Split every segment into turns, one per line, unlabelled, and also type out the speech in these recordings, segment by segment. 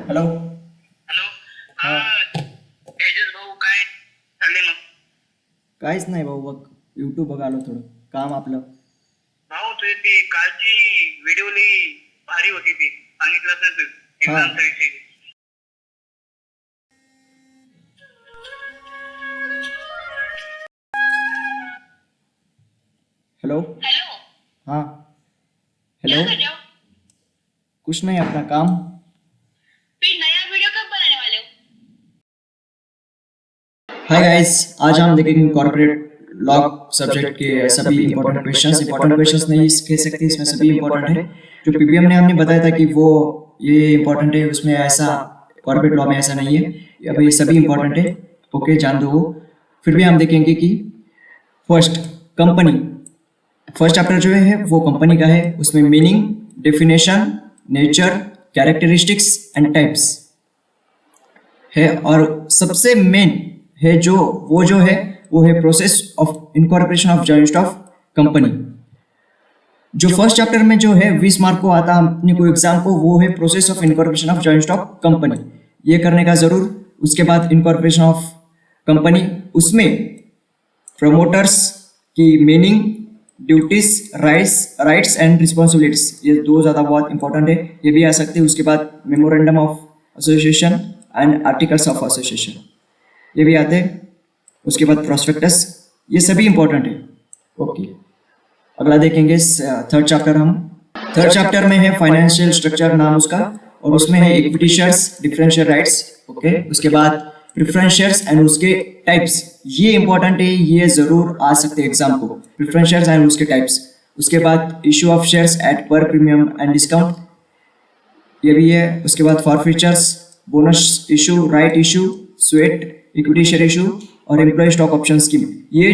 Hello.
Hello.
हा.
तेजस भाऊ, काय चाललंय मग?
काहीच नाही भाऊ, बघ यूट्यूब बघालो, थोडं काम आपलं.
भाऊ, तुझी ती कालची व्हिडिओ लई भारी होती, ती सांगितलं असेल तू
हा.
एक्झामचा विषय.
हेलो.
हेलो.
हाँ.
क्या
हेलो.
कर रहे हो?
कुछ नहीं, अपना काम.
फिर नया वीडियो कब बनाने वाले हो?
हाय गाइस, आज हम देखेंगे कॉर्पोरेट लॉ सब्जेक्ट के सभी इंपॉर्टेंट क्वेश्चंस नहीं कह सकते, इसमें सभी इंपॉर्टेंट है. जो पीपीएम ने हमने बताया था कि वो ये इंपॉर्टेंट है, उसमें ऐसा कॉर्पोरेट लॉ में ऐसा नहीं है. अब ये सभी इंपॉर्टेंट है. ओके, जान दो वो. फिर भी हम देखेंगे कि फर्स्ट कंपनी, फर्स्ट चैप्टर जो है वो कंपनी का है. उसमें meaning, definition, nature, characteristics and types है. और सबसे मेन है जो है वो है process of incorporation of joint stock company. जो फर्स्ट चैप्टर में जो है 20 मार्क को आता है अपने को एग्जाम को, वो है process of incorporation of joint stock company. ये करने का जरूर. उसके बाद इनकॉर्पोरेशन ऑफ कंपनी, उसमें प्रमोटर्स की meaning, duties, rights and responsibilities, ये दो ज़्यादा बहुत इंपॉर्टेंट है, ये भी आ सकते हैं. उसके बाद memorandum of association and articles of association, ये भी आते हैं. उसके बाद प्रोस्पेक्टस, ये सभी इंपॉर्टेंट है. ओके, अगला देखेंगे थर्ड चैप्टर. हम थर्ड चैप्टर में है फाइनेंशियल स्ट्रक्चर नाम उसका, और उसमें है equity shares, differential rights. Okay, उसके बाद प्रेफरेंस शेयर्स एंड उसके टाइप्स, ये इंपॉर्टेंट है, ये जरूर आ सकते हैं एग्जाम को, प्रेफरेंस शेयर्स एंड उसके टाइप्स. उसके बाद issue of shares at par premium and discount, ये भी है. उसके बाद forfeitures, bonus issue, right issue, sweat, equity share issue और एम्प्लॉय स्टॉक ऑप्शन स्कीम. ये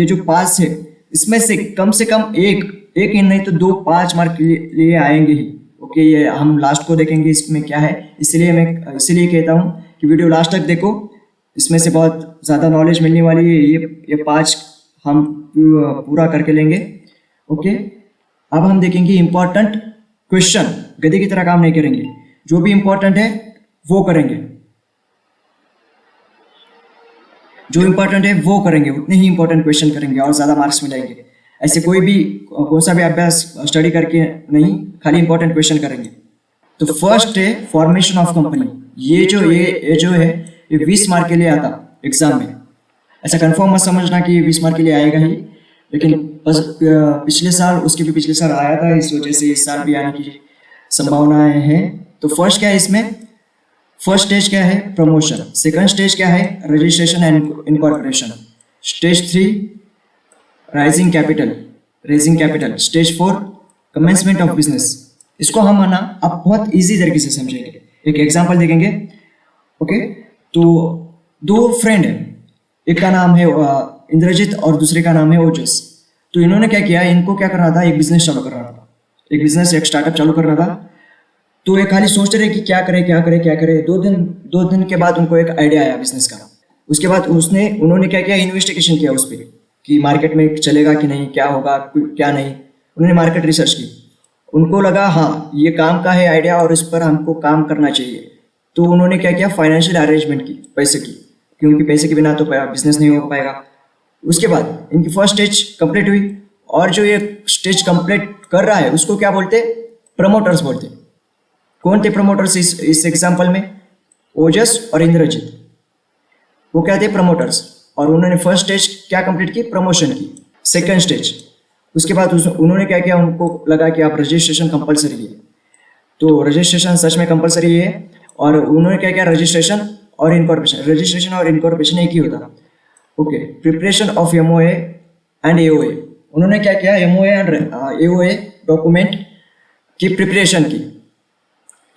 जो पांच है, इसमें से कम एक ही नहीं तो 2-5 मार्क के लिए आएंगे ही. ओके, ये हम लास्ट को देखेंगे इसमें क्या है, इसलिए कहता हूँ कि वीडियो लास्ट तक देखो, इसमें से बहुत ज़्यादा नॉलेज मिलने वाली है. ये 5 हम पूरा करके लेंगे. ओके, अब हम देखेंगे इंपॉर्टेंट क्वेश्चन. गधे की तरह काम नहीं करेंगे, जो भी इंपॉर्टेंट है वो करेंगे, जो इंपॉर्टेंट है वो करेंगे, उतने ही इंपॉर्टेंट क्वेश्चन करेंगे और ज़्यादा मार्क्स मिलाएंगे. ऐसे कौन सा भी अभ्यास स्टडी करके नहीं, खाली इंपॉर्टेंट क्वेश्चन करेंगे. तो फर्स्ट है फॉर्मेशन ऑफ कंपनी. ये जो है ये 20 मार्क के लिए आता एग्जाम में. ऐसा कंफर्म मत समझना कि 20 मार्क के लिए आएगा ही, लेकिन बस पिछले साल, उसके भी पिछले साल आया था, इस वजह से इस साल भी आने की संभावनाएं हैं. तो फर्स्ट क्या है इसमें, फर्स्ट स्टेज क्या है, प्रमोशन. सेकंड स्टेज क्या है, registration and incorporation. Stage 3 raising capital. Stage 4 commencement of business. इसको हम आना अब बहुत इजी तरीके से समझेंगे, एक एग्जांपल देखेंगे. ओके, तो 2 फ्रेंड है, एक का नाम है इंद्रजीत और दूसरे का नाम है ओजस. तो इन्होंने क्या किया, इनको क्या करना था, एक बिजनेस चालू करना था, एक स्टार्टअप चालू करना था. तो ये खाली सोचते रहे कि क्या करे. 2 दिन के बाद उनको एक आइडिया आया बिजनेस का. उसके बाद उन्होंने क्या किया, इन्वेस्टिगेशन किया उस पर कि मार्केट में चलेगा कि नहीं, क्या होगा क्या नहीं. उन्होंने मार्केट रिसर्च की. उनको लगा हाँ ये काम का है आइडिया और इस पर हमको काम करना चाहिए. तो उन्होंने क्या किया, फाइनेंशियल अरेंजमेंट की, पैसे की, क्योंकि पैसे के बिना तो बिजनेस नहीं हो पाएगा. उसके बाद इनकी फर्स्ट स्टेज कंप्लीट हुई, और जो ये स्टेज कंप्लीट कर रहा है उसको क्या बोलते, प्रमोटर्स बोलते. कौन थे प्रमोटर्स इस एग्जाम्पल में, ओजस और इंद्रजीत, वो क्या थे, प्रमोटर्स. और उन्होंने फर्स्ट स्टेज क्या कंप्लीट की, प्रमोशन की. सेकंड स्टेज, उसके बाद उन्होंने क्या किया, उनको लगा कि आप रजिस्ट्रेशन कंपलसरी है, तो रजिस्ट्रेशन सच में कंपलसरी है. और उन्होंने क्या किया, रजिस्ट्रेशन और इनकॉर्पोरेशन एक ही होता. Okay, preparation of MOA and AOA. उन्होंने क्या किया, एमओए एंड एओए डॉक्यूमेंट की प्रिपरेशन की.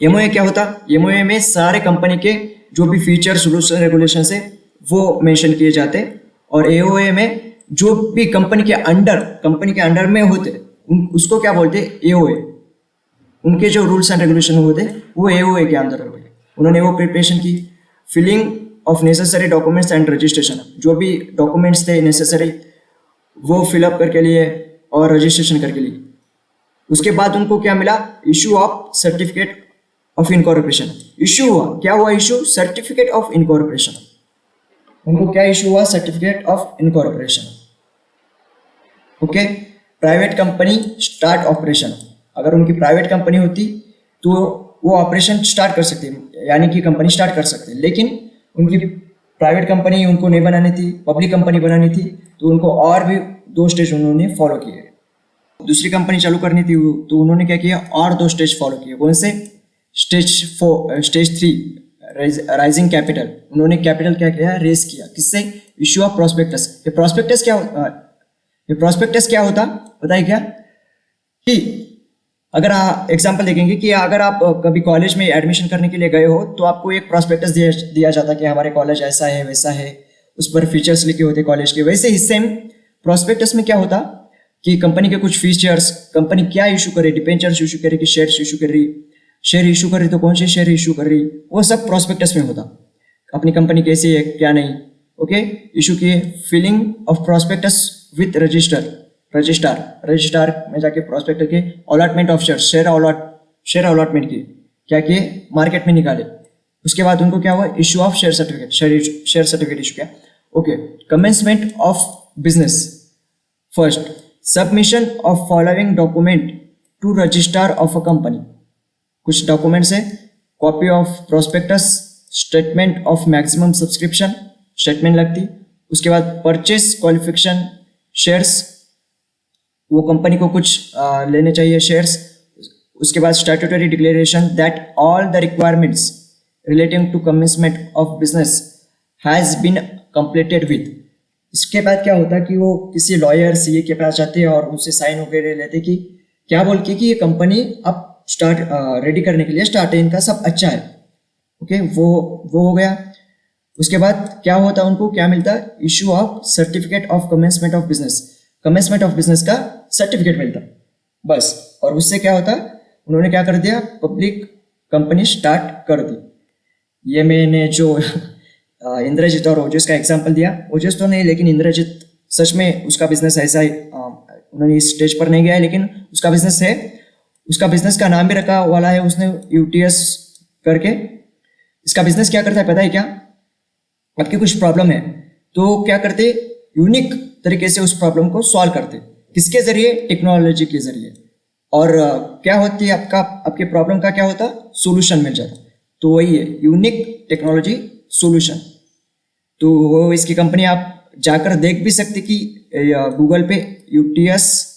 एमओए क्या होता, एमओए में सारे कंपनी के जो भी फीचर्स, रूल्स एंड रेगुलेशन है वो मेंशन किए जाते. और एओए में जो भी कंपनी के अंडर में होते उसको क्या बोलते, एओए. उनके जो रूल्स एंड रेगुलेशन होते वो एओए के अंदर होते. उन्होंने वो प्रिपरेशन की. Filling of necessary documents and registration, जो भी डॉक्यूमेंट्स थे नेसेसरी वो फिलअप करके लिए और रजिस्ट्रेशन करके लिए. उसके बाद उनको क्या मिला, issue of certificate of incorporation issue हुआ। क्या हुआ इशू? Certificate of incorporation. उनको क्या इशू हुआ? Certificate of incorporation. Okay, private company start operation. अगर उनकी प्राइवेट कंपनी होती तो वो ऑपरेशन स्टार्ट कर सकते, यानी कि कंपनी स्टार्ट कर सकते, लेकिन उनकी प्राइवेट कंपनी उनको नहीं बनानी थी, पब्लिक कंपनी बनानी थी, तो उनको और भी 2 स्टेज उन्होंने फॉलो किए। दूसरी कंपनी चालू करनी थी तो उन्होंने क्या किया? और 2 स्टेज फॉलो किए। कौन से? Stage 3 rising capital. उन्होंने कैपिटल क्या किया? रेस किया। किससे? Issue of prospectus. ये प्रोस्पेक्टस क्या होता बताइए? क्या कि अगर आप एग्जांपल देखेंगे कि अगर आप कभी कॉलेज में एडमिशन करने के लिए गए हो तो आपको एक प्रोस्पेक्टस दिया जाता कि हमारे कॉलेज ऐसा है वैसा है, उस पर फीचर्स लिखे होते कॉलेज के। वैसे ही सेम प्रोस्पेक्टस में क्या होता कि कंपनी के कुछ फीचर्स, कंपनी क्या इशू करे, डिबेंचर्स इशू करे कि शेयर्स इशू कर रही, शेयर इशू कर रही तो कौन से शेयर इशू कर रही, वो सब प्रोस्पेक्टस में होता। अपनी कंपनी कैसी है क्या नहीं। ओके, इशू किए। Filling of prospectus with registrar में जाके प्रोस्पेक्टस के अलॉटमेंट ऑफ शेयर अलॉटमेंट किए, क्या किए? मार्केट में निकाले। उसके बाद उनको क्या हुआ? Issue of share certificate issue किया। Okay, commencement of business. First, submission of following document to registrar of a company. कुछ डॉक्यूमेंट्स है, copy of prospectus, statement of maximum subscription, statement लगती। उसके बाद परचेस क्वालिफिकेशन शेयर्स, वो company को कुछ लेने चाहिए शेयर्स। उसके बाद statutory declaration that all the requirements relating to commencement of business has been completed with. इसके बाद क्या होता कि वो किसी लॉयर सीए के पास जाते हैं और उनसे साइन वगैरह लेते कि क्या बोल के कि ये कंपनी अब स्टार्ट रेडी करने के लिए स्टार्ट है, इनका सब अच्छा है। ओके, वो हो गया। उसके बाद क्या होता, उनको क्या मिलता? Issue of certificate of commencement of business. Commencement of business का सर्टिफिकेट मिलता बस। और उससे क्या होता? उन्होंने क्या कर दिया? पब्लिक कंपनी स्टार्ट कर दी। ये मैंने जो इंद्रजीत और ओजस का एग्जांपल दिया, ओजस तो नहीं लेकिन इंद्रजीत सच में उसका बिजनेस ऐसा ही, उन्होंने इस स्टेज पर नहीं गया है लेकिन उसका बिजनेस है। उसका बिजनेस का नाम भी रखा वाला है उसने UTS करके। इसका बिजनेस क्या करता है पता है क्या? आपकी कुछ प्रॉब्लम है तो क्या करते? यूनिक तरीके से उस प्रॉब्लम को सॉल्व करते। किसके जरिए? टेक्नोलॉजी के जरिए। और क्या होती है आपके प्रॉब्लम का क्या होता? सोल्यूशन मिल जाता। तो वही है यूनिक टेक्नोलॉजी सोल्यूशन। तो वो इसकी कंपनी आप जाकर देख भी सकते कि गूगल पे UTS.life,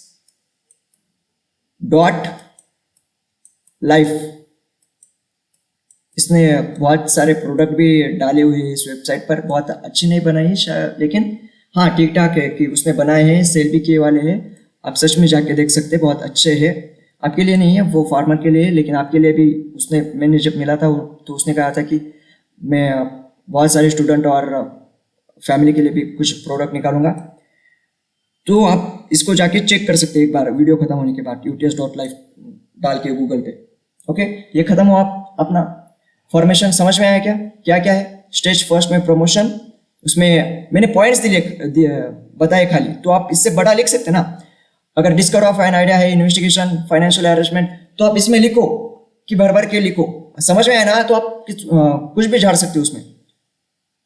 इसने बहुत सारे प्रोडक्ट भी डाले हुए हैं इस वेबसाइट पर। बहुत अच्छी नहीं बनाई शायद, लेकिन हाँ ठीक ठाक है कि उसने बनाए हैं, सेल भी किए वाले हैं। आप सच में जाके देख सकते हैं, बहुत अच्छे हैं। आपके लिए नहीं है, वो फार्मर के लिए, लेकिन आपके लिए भी। मैंने जब मिला था तो उसने कहा था कि मैं बहुत सारे स्टूडेंट और फैमिली के लिए भी कुछ प्रोडक्ट निकालूंगा। तो आप इसको जाके चेक कर सकते हैं एक बार वीडियो खत्म होने के बाद, UTS.life डाल के गूगल पे। ओके, ये खत्म हुआ अपना फॉर्मेशन। समझ में आया क्या क्या क्या है? स्टेज फर्स्ट में प्रमोशन, उसमें मैंने पॉइंट्स बताए खाली, तो आप इससे बड़ा लिख सकते ना। अगर डिस्कवर ऑफ एन आइडिया है, इन्वेस्टिगेशन, फाइनेंशियल अरेंजमेंट, तो आप इसमें लिखो कि भर भर के लिखो। समझ में आया ना? तो आप कुछ भी झाड़ सकते हो उसमें।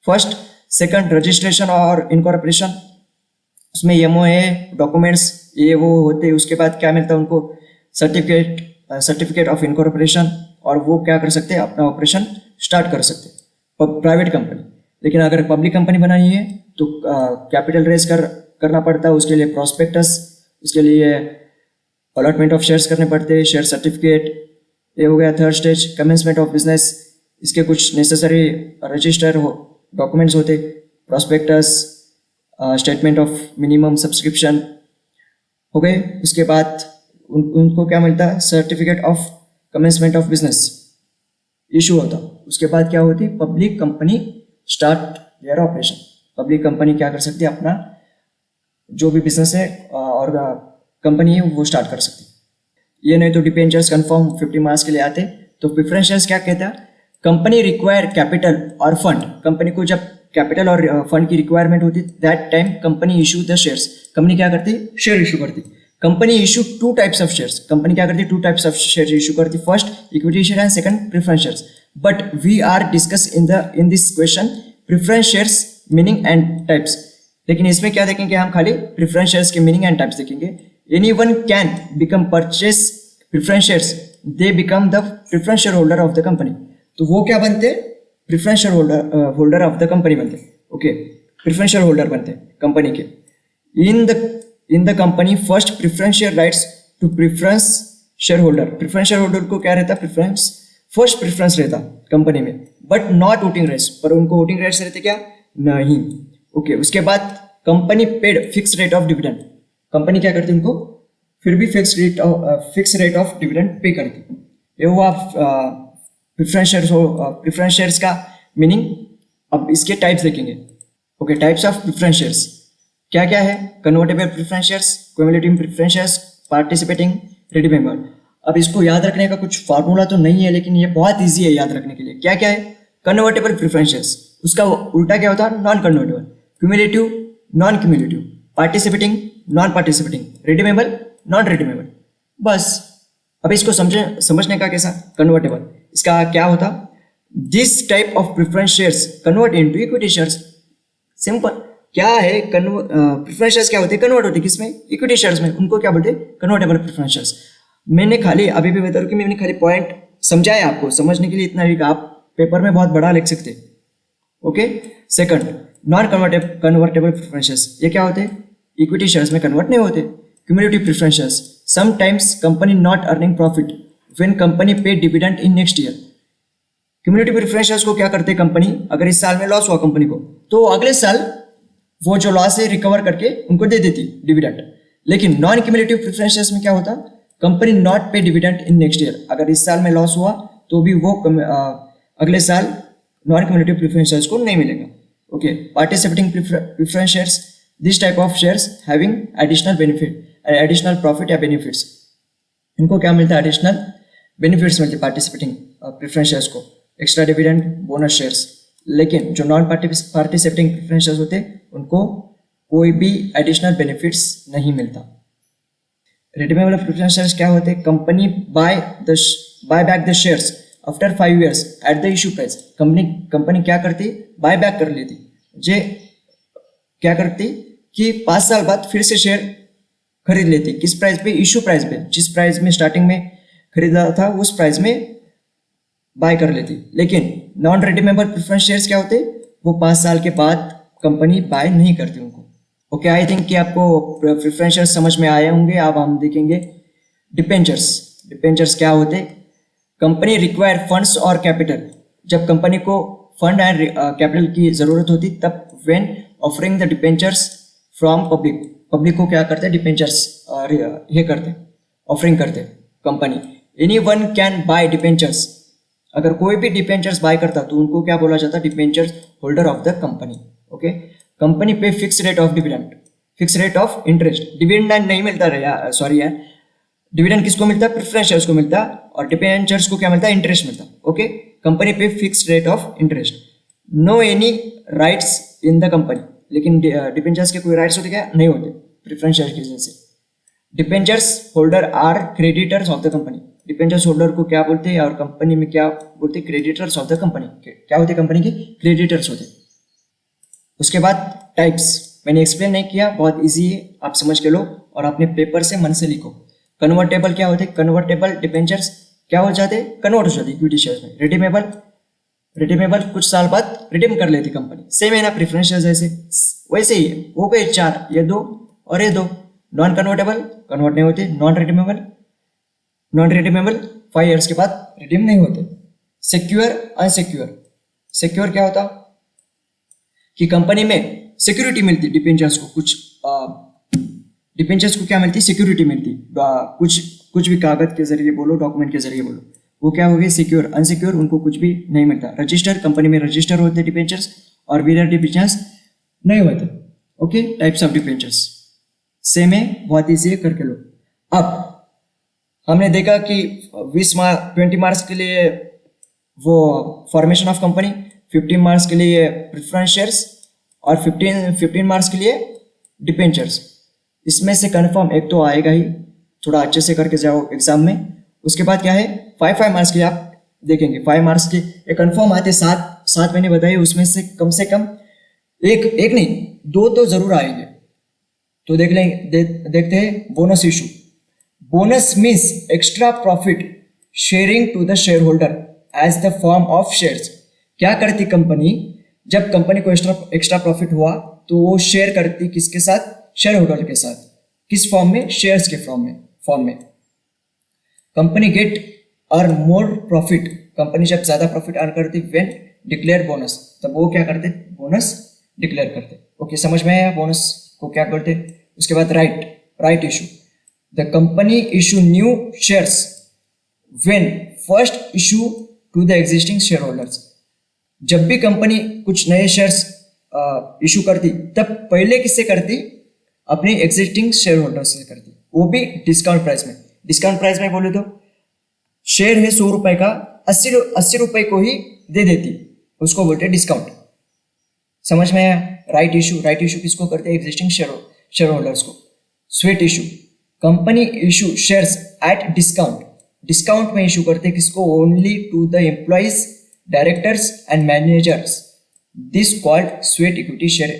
फर्स्ट, सेकंड, रजिस्ट्रेशन और इनकॉर्पोरेशन, उसमें MOA डॉक्यूमेंट्स ये वो होते। उसके बाद क्या मिलता है उनको? सर्टिफिकेट ऑफ इनकॉर्पोरेशन, और वो क्या कर सकते हैं? अपना ऑपरेशन स्टार्ट कर सकते हैं। Private company. लेकिन अगर पब्लिक कंपनी बनानी है तो कैपिटल रेज करना पड़ता है, उसके लिए प्रोस्पेक्टस, उसके लिए अलॉटमेंट ऑफ शेयर्स करने पड़ते हैं, शेयर सर्टिफिकेट। ये हो गया third stage, commencement of business. इसके कुछ नेसेसरी रजिस्टर डॉक्यूमेंट्स होते, prospectus, statement of minimum subscription हो गए। उसके बाद उनको क्या मिलता है? Certificate of commencement of business issue होता। उसके बाद क्या होती? Public company start their operation. Public company क्या कर सकती है? अपना जो भी बिजनेस है और कंपनी है वो स्टार्ट कर सकती है। ये नहीं तो डिबेंचर्स कंफर्म 50 मार्क्स के लिए आते। तो प्रेफरेंशियल्स क्या कहता है? कंपनी रिक्वायर कैपिटल और फंड। कंपनी को जब कैपिटल और फंड की रिक्वायरमेंट होती, that time company issue the shares. Company क्या करती? शेयर इशू करती। Company issue two types of shares, company क्या करती है, two types of share issue करती है, first equity share and second preference shares. But we are discuss in this question preference shares meaning and types. लेकिन इसमें क्या देखेंगे हम, खाली प्रेफरेंस शेयर्स के मीनिंग एंड टाइप्स देखेंगे. Anyone can become purchase preference shares, they become the preference share holder of the company. तो वो क्या बनते, preference share holder of the company बनते. ओके, प्रेफरेंस शेयर होल्डर बनते कंपनी के. In the company first preference share rights to preference share holder. Preference share holder को क्या रहता, प्रेफरेंस, फर्स्ट प्रेफरेंस रहता कंपनी में, बट नॉट वोटिंग राइट्स, पर उनको वोटिंग राइट्स रहते क्या, नहीं. ओके, उसके बाद company paid fix rate of dividend. Company क्या करती, उनको फिर भी fix rate of dividend pay करती. ये हुआ प्रेफरेंस शेयर्स का मीनिंग. अब इसके टाइप्स देखेंगे. Okay, types of preference shares क्या क्या है, convertible preference shares, cumulative preference shares, participating, redeemable. अब इसको याद रखने का कुछ फार्मूला तो नहीं है, लेकिन ये बहुत ईजी है याद रखने के लिए. क्या क्या है, कन्वर्टेबल प्रेफरेंस शेयर्स, उसका उल्टा क्या होता है, non convertible. Cumulative, non cumulative. Participating, non participating. Redeemable, non redeemable. बस. अब इसको समझने का कैसा, कन्वर्टेबल, इसका क्या होता, this type of preference shares convert into equity shares. Simple. क्या है, प्रेफरेंस शेयर्स क्या होते हैं, कन्वर्ट होते हैं किसमें, इक्विटी शेयर्स में. उनको क्या बोलते हैं, कन्वर्टेबल प्रेफरेंस शेयर्स. मैंने खाली अभी भी बता रहा हूं कि मैंने खाली पॉइंट समझाया आपको, समझने के लिए इतना ही, आप पेपर में बहुत बड़ा लिख सकते हैं. Okay. Second, non convertible preference shares, ये क्या होते हैं, इक्विटी शेयर्स में कन्वर्ट नहीं होते. Cumulative preference shares, sometimes company not earning profit when company pay dividend in next year. Cumulative preference shares को क्या करते हैं, कंपनी अगर इस साल में लॉस हुआ कंपनी को, तो अगले साल वो जो लॉस है रिकवर करके उनको दे देती डिविडेंड. लेकिन नॉन क्यूमुलेटिव प्रेफरेंस शेयर्स में क्या होता, कंपनी नॉट पे डिविडेंड इन नेक्स्ट ईयर. अगर इस साल में लॉस हुआ तो भी वो अगले साल नॉन क्यूमुलेटिव प्रेफरेंस शेयर्स को नहीं मिलेगा. Okay. Participating preference shares, this type of shares having additional benefit, additional profit या बेनिफिट्स. इनको क्या मिलता है, एडिशनल बेनिफिट्स मिलते पार्टिसिपेटिंग प्रेफरेंस शेयर्स को, एक्स्ट्रा डिविडेंड, बोनस शेयर्स. लेकिन जो नॉन पार्टिसिपेटिंग प्रेफरेंस शेयर्स होते हैं उनको कोई भी एडिशनल बेनिफिट्स नहीं मिलता. रिडीमेबल प्रेफरेंस शेयर्स क्या होते हैं, company buy back the shares after 5 years at the issue price. Company क्या करती, बाय बैक कर लेती, जे क्या करती कि 5 साल बाद फिर से शेयर खरीद लेती. किस प्राइस पे, इशू प्राइस पे, जिस प्राइस में स्टार्टिंग में खरीदा था उस प्राइस में बाय कर लेती. लेकिन नॉन रिडीमेबल प्रेफरेंस शेयर्स क्या होते, वो 5 साल के बाद कंपनी बाय नहीं करती उनको. ओके, आई थिंक कि आपको प्रेफरेंस शेयर्स समझ में आए होंगे. अब हम देखेंगे डिबेंचर्स. डिबेंचर्स क्या होते, कंपनी रिक्वायर फंड्स और कैपिटल. जब कंपनी को फंड एंड कैपिटल की जरूरत होती तब when offering the debentures from public. Public को क्या करते हैं, डिबेंचर्स ये करते, ऑफरिंग करते company. Any one can buy debentures. अगर कोई भी डिबेंचर्स बाय करता तो उनको क्या बोला जाता, debentures holder of the company. Okay. Company pay fix rate of dividend, fix rate of interest. Dividend नहीं मिलता यार, सॉरी यार, डिविडेंड किसको मिलता है, प्रेफरेंस शेयर्स को मिलता, और डिबेंचर्स को क्या मिलता है, इंटरेस्ट मिलता. Okay. Company pay fix rate of interest. No any rights in the company. लेकिन डिबेंचर्स के कोई राइट्स होते क्या, नहीं होते प्रेफरेंस शेयर की वजह से. Debentures holder are creditors of the company. Debentures holder को क्या बोलते हैं और कंपनी में क्या बोलते हैं, क्रेडिटर्स ऑफ द कंपनी. क्या होते कंपनी के, क्रेडिटर्स होते. उसके बाद टाइप्स मैंने एक्सप्लेन नहीं किया, बहुत इजी है, आप समझ के लो और अपने पेपर से मन से लिखो. कन्वर्टेबल क्या होते, कन्वर्टेबल डिबेंचर्स क्या हो जाते, कन्वर्ट हो जाते इक्विटी शेयर्स में. रिडीमेबल कुछ साल बाद रिडीम कर लेती कंपनी. सेम है ना प्रेफरेंस शेयर्स जैसे, वैसे ही है. वो गए 4, ये 2 और ये 2. नॉन कन्वर्टेबल कन्वर्ट नहीं होते. नॉन रिडीमेबल 5 years के बाद रिडीम नहीं होते. Secure, unsecure. सिक्योर क्या होता कि कंपनी में सिक्योरिटी मिलती डिबेंचर्स को. कुछ डिबेंचर्स को क्या मिलती, सिक्योरिटी मिलती. कुछ भी कागज के जरिए बोलो, डॉक्यूमेंट के जरिए बोलो, वो क्या हो गए, सिक्योर. अनसिक्योर उनको कुछ भी नहीं मिलता. रजिस्टर, कंपनी में रजिस्टर होते डिबेंचर्स, और बिना डिबेंचर्स नहीं होते. Okay. Types of debentures same है, बहुत ईजी है, करके लो. अब हमने देखा कि 20 मार्क्स के लिए वो फॉर्मेशन ऑफ कंपनी, 15 मार्क्स के लिए प्रेफरेंस शेयर्स, और 15 मार्क्स के लिए डिबेंचर्स. इसमें से कंफर्म एक तो आएगा ही, थोड़ा अच्छे से करके जाओ एग्जाम में। उसके बाद क्या है, 5 मार्क्स की आप देखेंगे, 5 मार्क्स की एक कंफर्म आते, सात मैंने बताए, उसमें से कम एक नहीं, 2 तो जरूर आएंगे। तो देखते हैं bonus issue. Bonus means extra profit sharing to the share holder as the form of shares. क्या करती कंपनी, जब कंपनी को एक्स्ट्रा प्रॉफिट हुआ तो वो शेयर करती किसके साथ, शेयर होल्डर के साथ। किस फॉर्म में, शेयर्स के फॉर्म में। Company get earn more profit, company जब ज्यादा प्रॉफिट अर्न करती व्हेन डिक्लेयर बोनस, तब वो क्या करते, बोनस डिक्लेयर करते। ओके, समझ में आया बोनस को क्या करते। उसके बाद right issue, the company issue new shares when first issue to the existing share holders. जब भी कंपनी कुछ नए शेयर्स इशू करती, तब पहले किससे करती, अपने एग्जिस्टिंग शेयर होल्डर्स से करती, वो भी डिस्काउंट प्राइस में। डिस्काउंट प्राइस में बोले तो शेयर है 100 रुपए का, 80 रुपए को ही दे देती, उसको बोलते डिस्काउंट। समझ में आया। राइट इशू किसको करते हैं, एग्जिस्टिंग शेयर होल्डर्स को। Sweet issue, company issue shares at discount में इशू करते किसको, only to the employees, directors and managers, this called sweet equity share.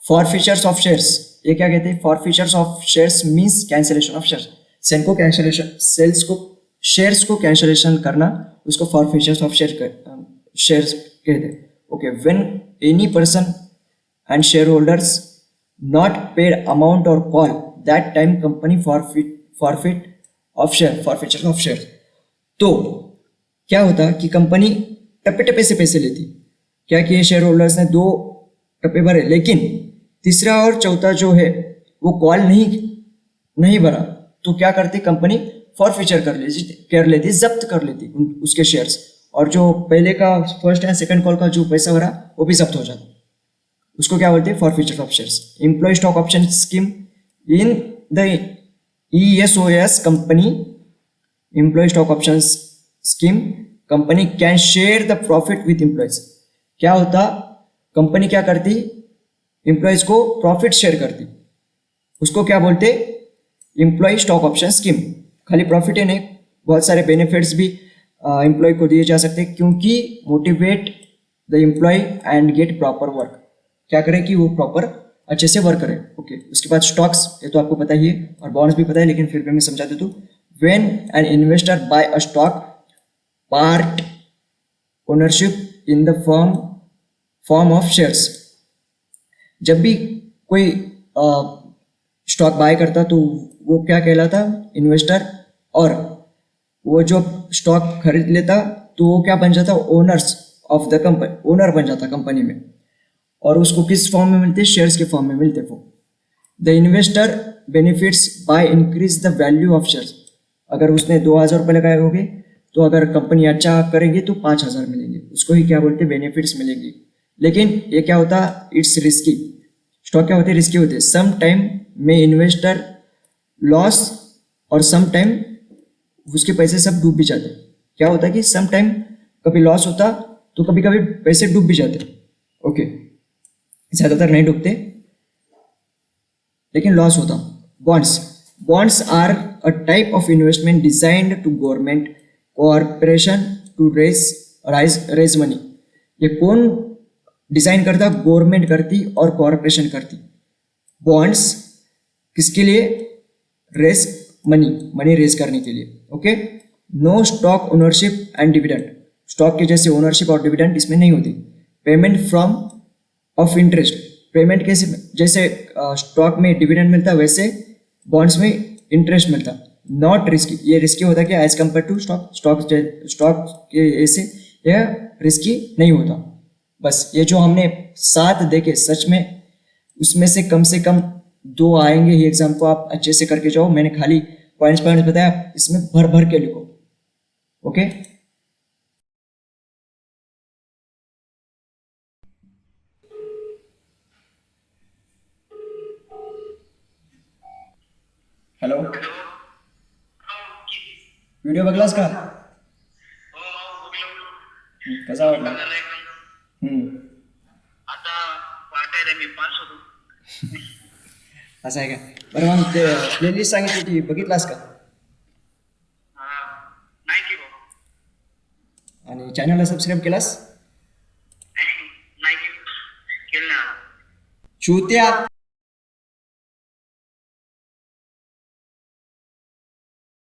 Forfeitures of shares, ये क्या कहते हैं, फॉरफीचर्स ऑफ शेयर्स means cancellation of shares. Shares को कैंसिलेशन करना, उसको फॉरफीचर्स ऑफ शेयर्स कहते हैं। Okay, when any person and share holders not paid amount और call, that time company forfeit of share, forfeitures of share. तो क्या होता कि कंपनी टप्पे से पैसे लेती, क्या किए शेयर होल्डर्स ने 2 टप्पे भरे, लेकिन तीसरा और चौथा जो है वो कॉल नहीं भरा, तो क्या करती कंपनी, फॉरफीचर कर लेती, जब्त कर लेती उसके शेयर्स, और जो पहले का फर्स्ट एंड सेकंड कॉल का जो पैसा भरा वो भी जब्त हो जाता। उसको क्या बोलते हैं, forfeiture of shares. Employee stock option scheme, in the ESOS company, employee stock option scheme, company can share the profit with employees. क्या होता, कंपनी क्या करती, एम्प्लॉयज को प्रॉफिट शेयर करती, उसको क्या बोलते, एम्प्लॉय स्टॉक ऑप्शन स्कीम। खाली प्रॉफिट ही नहीं, बहुत सारे बेनिफिट्स भी एम्प्लॉय को दिए जा सकते हैं, क्योंकि motivate the employee and get proper work. क्या करें कि वो प्रॉपर अच्छे से वर्क करें। ओके, उसके बाद स्टॉक्स, ये तो आपको पता ही है, और बॉन्ड्स भी पता है, लेकिन फिर भी मैं समझा देता हूँ। When an investor buy a stock, part ownership in the form of shares. जब भी कोई स्टॉक बाय करता तो वो क्या कहलाता, इन्वेस्टर, और वो जो स्टॉक खरीद लेता तो वो क्या बन जाता, owners of the company, owner बन जाता कंपनी में। और उसको किस फॉर्म में मिलते, शेयर्स के फॉर्म में मिलते वो। The investor benefits by increase the value of shares. अगर उसने 2000 रुपये लगाए होंगे, तो अगर कंपनी अच्छा करेगी तो 5000 मिलेंगे, उसको ही क्या बोलते, बेनिफिट्स मिलेंगी। लेकिन ये क्या होता, इट्स रिस्की। स्टॉक क्या होते हैं, रिस्की होते हैं। सम टाइम में इन्वेस्टर लॉस, और सम टाइम उसके पैसे सब डूब भी जाते। क्या होता है कि सम टाइम कभी लॉस होता, तो कभी कभी पैसे डूब भी जाते। ओके, ज़्यादातर नहीं डूबते, लेकिन लॉस होता। Bonds are a type of investment designed to government corporation to raise money. ये कौन डिजाइन करता, गवर्नमेंट करती और कॉरपोरेशन करती। बॉन्ड्स किसके लिए, रेस मनी रेज करने के लिए। Okay, no stock ownership and dividend, stock के जैसे ओनरशिप और डिविडेंड इसमें नहीं होती। Payment from of interest, payment कैसे, जैसे स्टॉक में डिविडेंड मिलता वैसे बॉन्ड्स में इंटरेस्ट मिलता। नॉट रिस्की, ये रिस्की होता क्या, एज कम्पेयर टू स्टॉक के ऐसे यह रिस्की नहीं होता। बस ये जो हमने 7 देखे, सच में उसमें से कम 2 आएंगे ही एग्जाम को। आप अच्छे से करके जाओ, मैंने खाली पॉइंट्स बताया, इसमें भर के लिखो। ओके, हॅलो, व्हिडिओ बघलास का, कसा वाटला?
आता वाटायला मी पास होतो.
असं आहे का? बरं मग ते प्लेलिस्ट सांगितली ती बघितलास का?
नाही की भाऊ.
आणि चॅनलला सबस्क्राईब केलास?
नाही की केलं ना.
चुत्या